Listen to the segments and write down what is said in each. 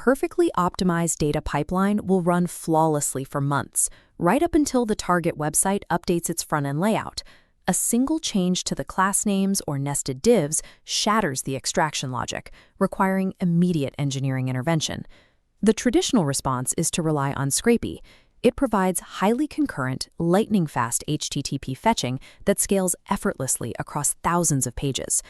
perfectly optimized data pipeline will run flawlessly for months, right up until the target website updates its front-end layout. A single change to the class names or nested divs shatters the extraction logic, requiring immediate engineering intervention. The traditional response is to rely on Scrapy. It provides highly concurrent, lightning-fast HTTP fetching that scales effortlessly across thousands of pages.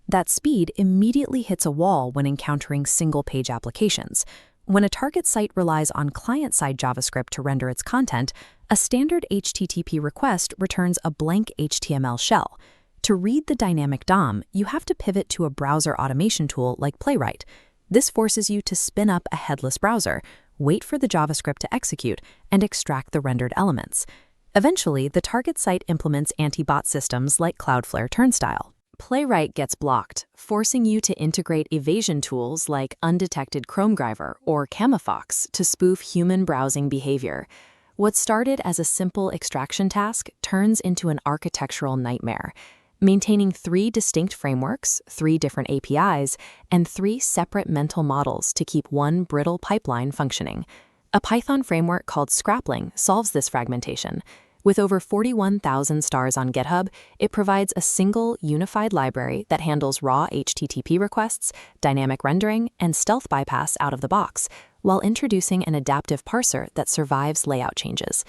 That speed immediately hits a wall when encountering single-page applications. When a target site relies on client-side JavaScript to render its content, a standard HTTP request returns a blank HTML shell. To read the dynamic DOM, you have to pivot to a browser automation tool like Playwright. This forces you to spin up a headless browser, wait for the JavaScript to execute, and extract the rendered elements. Eventually, the target site implements anti-bot systems like Cloudflare Turnstile. Playwright gets blocked, forcing you to integrate evasion tools like undetected Chrome driver or Camafox to spoof human browsing behavior. What started as a simple extraction task turns into an architectural nightmare. Maintaining 3 distinct frameworks, 3 different APIs, and 3 separate mental models to keep one brittle pipeline functioning. A Python framework called Scrapling solves this fragmentation. With over 41,000 stars on GitHub, it provides a single, unified library that handles raw HTTP requests, dynamic rendering, and stealth bypass out of the box, while introducing an adaptive parser that survives layout changes.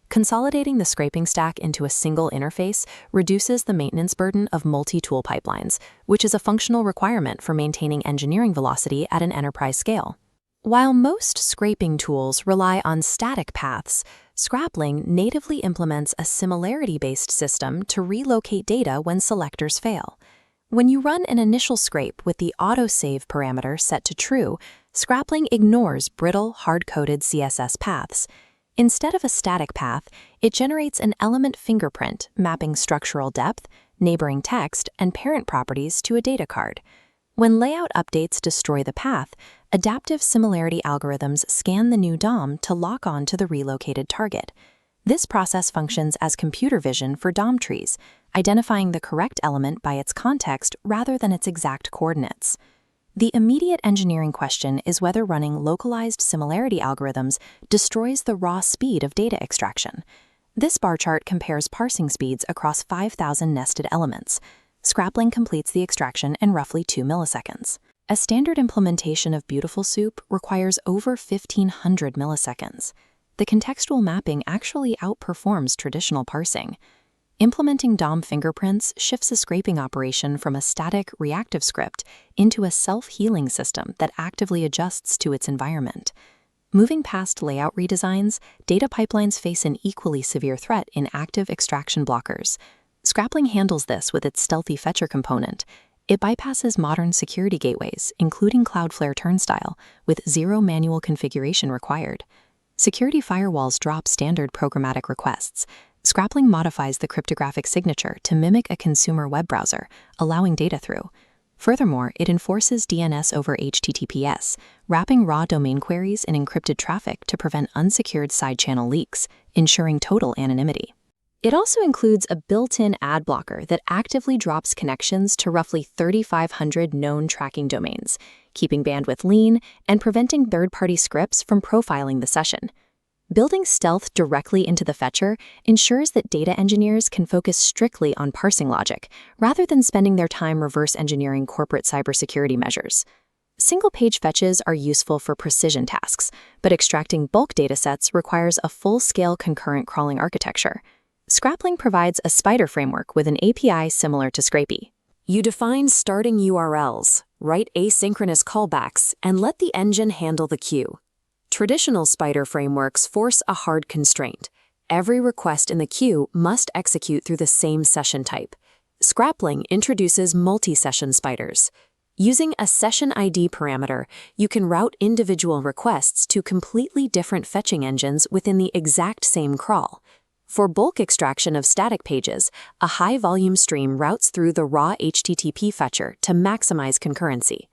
Consolidating the scraping stack into a single interface reduces the maintenance burden of multi-tool pipelines, which is a functional requirement for maintaining engineering velocity at an enterprise scale. While most scraping tools rely on static paths, Scrapling natively implements a similarity-based system to relocate data when selectors fail. When you run an initial scrape with the autosave parameter set to true, Scrapling ignores brittle, hard-coded CSS paths. Instead of a static path, it generates an element fingerprint mapping structural depth, neighboring text, and parent properties to a data card. When layout updates destroy the path, adaptive similarity algorithms scan the new DOM to lock on to the relocated target. This process functions as computer vision for DOM trees, identifying the correct element by its context rather than its exact coordinates. The immediate engineering question is whether running localized similarity algorithms destroys the raw speed of data extraction. This bar chart compares parsing speeds across 5,000 nested elements. Scrapling completes the extraction in roughly 2 milliseconds. A standard implementation of Beautiful Soup requires over 1,500 milliseconds. The contextual mapping actually outperforms traditional parsing. Implementing DOM fingerprints shifts a scraping operation from a static, reactive script into a self-healing system that actively adjusts to its environment. Moving past layout redesigns, data pipelines face an equally severe threat in active extraction blockers. Scrapling handles this with its StealthyFetcher component. It bypasses modern security gateways, including Cloudflare Turnstile, with 0 manual configuration required. Security firewalls drop standard programmatic requests. Scrapling modifies the cryptographic signature to mimic a consumer web browser, allowing data through. Furthermore, it enforces DNS-over-HTTPS, wrapping raw domain queries in encrypted traffic to prevent unsecured side-channel leaks, ensuring total anonymity. It also includes a built-in ad blocker that actively drops connections to roughly 3,500 known tracking domains, keeping bandwidth lean and preventing third-party scripts from profiling the session. Building stealth directly into the fetcher ensures that data engineers can focus strictly on parsing logic, rather than spending their time reverse engineering corporate cybersecurity measures. Single-page fetches are useful for precision tasks, but extracting bulk datasets requires a full-scale concurrent crawling architecture. Scrapling provides a spider framework with an API similar to Scrapy. You define starting URLs, write asynchronous callbacks, and let the engine handle the queue. Traditional spider frameworks force a hard constraint. Every request in the queue must execute through the same session type. Scrapling introduces multi-session spiders. Using a session ID parameter, you can route individual requests to completely different fetching engines within the exact same crawl. For bulk extraction of static pages, a high-volume stream routes through the raw HTTP fetcher to maximize concurrency.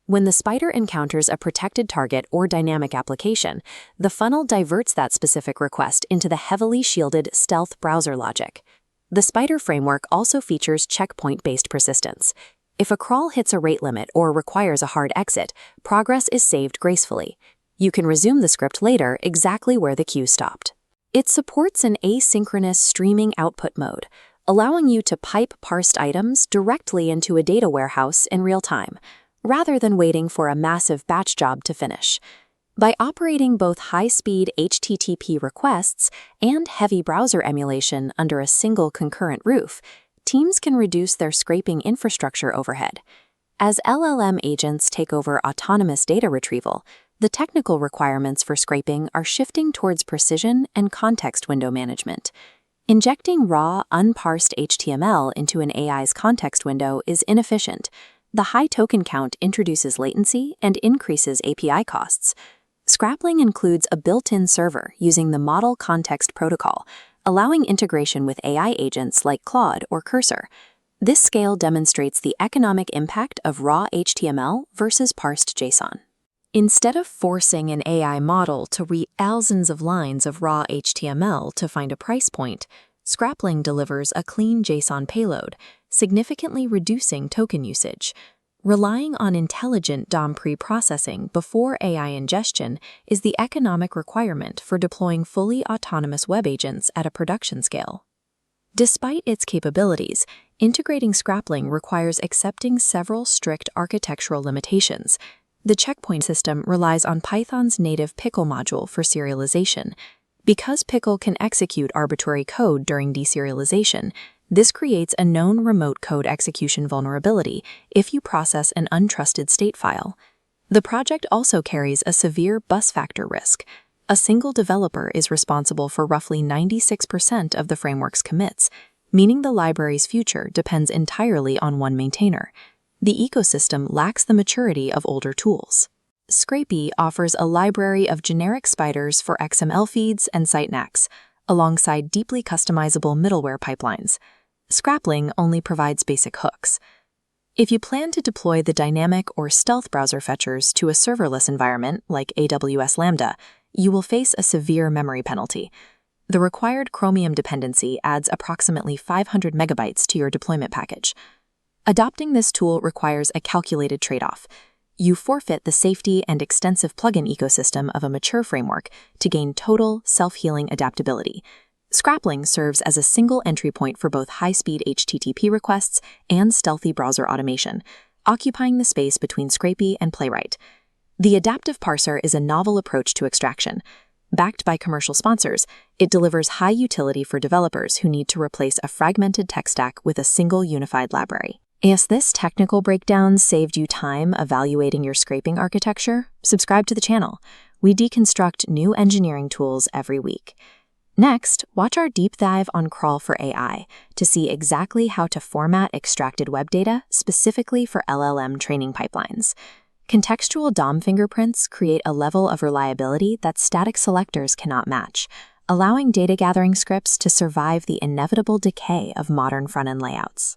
When the spider encounters a protected target or dynamic application, the funnel diverts that specific request into the heavily shielded stealth browser logic. The spider framework also features checkpoint-based persistence. If a crawl hits a rate limit or requires a hard exit, progress is saved gracefully. You can resume the script later exactly where the queue stopped. It supports an asynchronous streaming output mode, allowing you to pipe parsed items directly into a data warehouse in real time, rather than waiting for a massive batch job to finish. By operating both high-speed HTTP requests and heavy browser emulation under a single concurrent roof, teams can reduce their scraping infrastructure overhead. As LLM agents take over autonomous data retrieval, the technical requirements for scraping are shifting towards precision and context window management. Injecting raw, unparsed HTML into an AI's context window is inefficient. The high token count introduces latency and increases API costs. Scrapling includes a built-in server using the Model Context Protocol, allowing integration with AI agents like Claude or Cursor. This scale demonstrates the economic impact of raw HTML versus parsed JSON. Instead of forcing an AI model to read thousands of lines of raw HTML to find a price point, Scrapling delivers a clean JSON payload, significantly reducing token usage. Relying on intelligent DOM pre-processing before AI ingestion is the economic requirement for deploying fully autonomous web agents at a production scale. Despite its capabilities, integrating Scrapling requires accepting several strict architectural limitations. The checkpoint system relies on Python's native pickle module for serialization. Because pickle can execute arbitrary code during deserialization, this creates a known remote code execution vulnerability if you process an untrusted state file. The project also carries a severe bus factor risk. A single developer is responsible for roughly 96% of the framework's commits, meaning the library's future depends entirely on one maintainer. The ecosystem lacks the maturity of older tools. Scrapy offers a library of generic spiders for XML feeds and sitenacks, alongside deeply customizable middleware pipelines. Scrapling only provides basic hooks. If you plan to deploy the dynamic or stealth browser fetchers to a serverless environment like AWS Lambda, you will face a severe memory penalty. The required Chromium dependency adds approximately 500 megabytes to your deployment package. Adopting this tool requires a calculated trade-off. You forfeit the safety and extensive plugin ecosystem of a mature framework to gain total, self-healing adaptability. Scrapling serves as a single entry point for both high-speed HTTP requests and stealthy browser automation, occupying the space between Scrapy and Playwright. The adaptive parser is a novel approach to extraction. Backed by commercial sponsors, it delivers high utility for developers who need to replace a fragmented tech stack with a single unified library. If this technical breakdown saved you time evaluating your scraping architecture, subscribe to the channel. We deconstruct new engineering tools every week. Next, watch our deep dive on Crawl for AI to see exactly how to format extracted web data specifically for LLM training pipelines. Contextual DOM fingerprints create a level of reliability that static selectors cannot match, allowing data gathering scripts to survive the inevitable decay of modern front-end layouts.